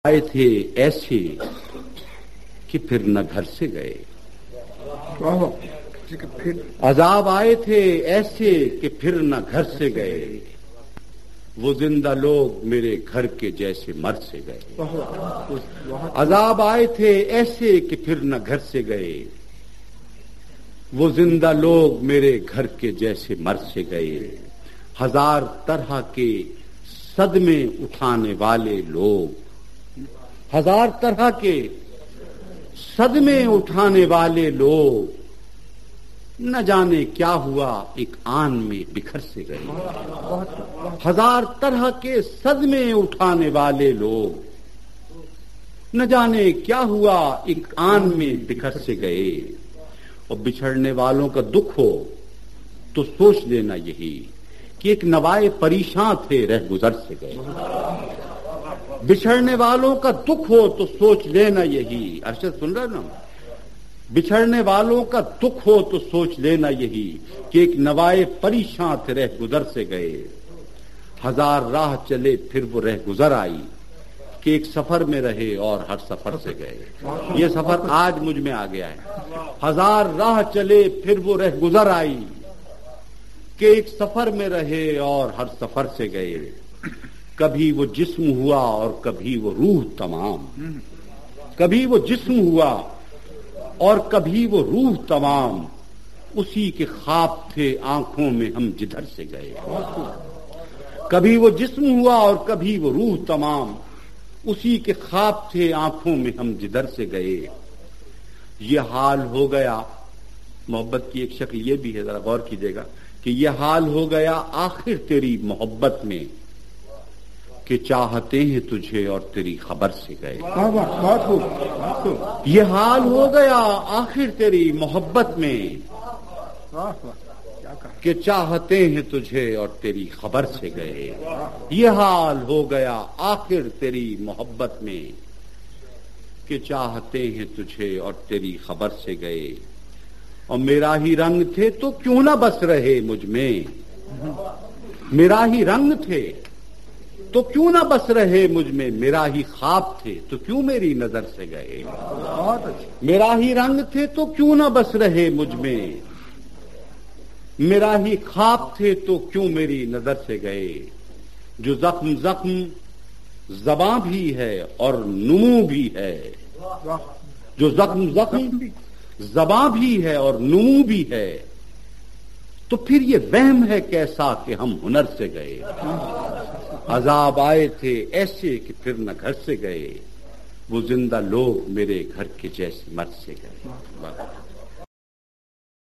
आए थे ऐसे कि फिर न घर से गए। अजाब आए थे ऐसे कि फिर न घर से गए। वो जिंदा लोग मेरे घर के जैसे मर से गए। अजाब आए थे ऐसे कि फिर न घर से गए। वो जिंदा लोग मेरे घर के जैसे मर से गए। हजार तरह के सदमे उठाने वाले लोग, हजार तरह के सदमे उठाने वाले लोग, न जाने क्या हुआ एक आन में बिखर से गए। हजार तरह के सदमे उठाने वाले लोग, न जाने क्या हुआ एक आन में बिखर से गए। और बिछड़ने वालों का दुख हो तो सोच लेना यही कि एक नवाए परेशान थे रह गुजर से गए। बिछड़ने वालों का दुख हो तो सोच लेना यही, अरशद सुन रहा ना, बिछड़ने वालों का दुख हो तो सोच लेना यही कि एक नवाए परेशान थे रह गुजर से गए। हजार राह चले फिर वो रह गुजर आई कि एक सफर में रहे और हर सफर से गए। ये सफर आज मुझ में आ गया है। हजार राह चले फिर वो रह गुजर आई कि एक सफर में रहे और हर सफर से गए। कभी वो जिस्म हुआ और कभी वो रूह तमाम, कभी वो जिस्म हुआ और कभी वो रूह तमाम, उसी के ख्वाब थे आंखों में हम जिधर से गए। कभी वो जिस्म हुआ और कभी वो रूह तमाम, उसी के ख्वाब थे आंखों में हम जिधर से गए। ये हाल हो गया, मोहब्बत की एक शक्ल ये भी है, जरा गौर कीजिएगा कि ये हाल हो गया आखिर तेरी मोहब्बत में कि चाहते हैं तुझे और तेरी खबर से गए। ये हाल हो गया आखिर तेरी मोहब्बत में कि चाहते हैं तुझे और तेरी खबर से गए। ये हाल हो गया आखिर तेरी मोहब्बत में कि चाहते हैं तुझे और तेरी खबर से गए। और मेरा ही रंग थे तो क्यों ना बस रहे मुझ में, मेरा ही रंग थे तो क्यों ना बस रहे मुझ में, मेरा ही ख्वाब थे तो क्यों मेरी नजर से गए। मेरा ही रंग थे तो क्यों ना बस रहे मुझ में, मेरा ही ख्वाब थे तो क्यों मेरी नजर से गए। जो जख्म जख्म ज़बां भी है और नुमू भी है, जो जख्म जख्म ज़बां भी है और नुमू भी है, तो फिर ये वहम है कैसा कि हम हुनर से गए। अजाब आए थे ऐसे कि फिर न घर से गए। वो जिंदा लोग मेरे घर के जैसे मर से गए।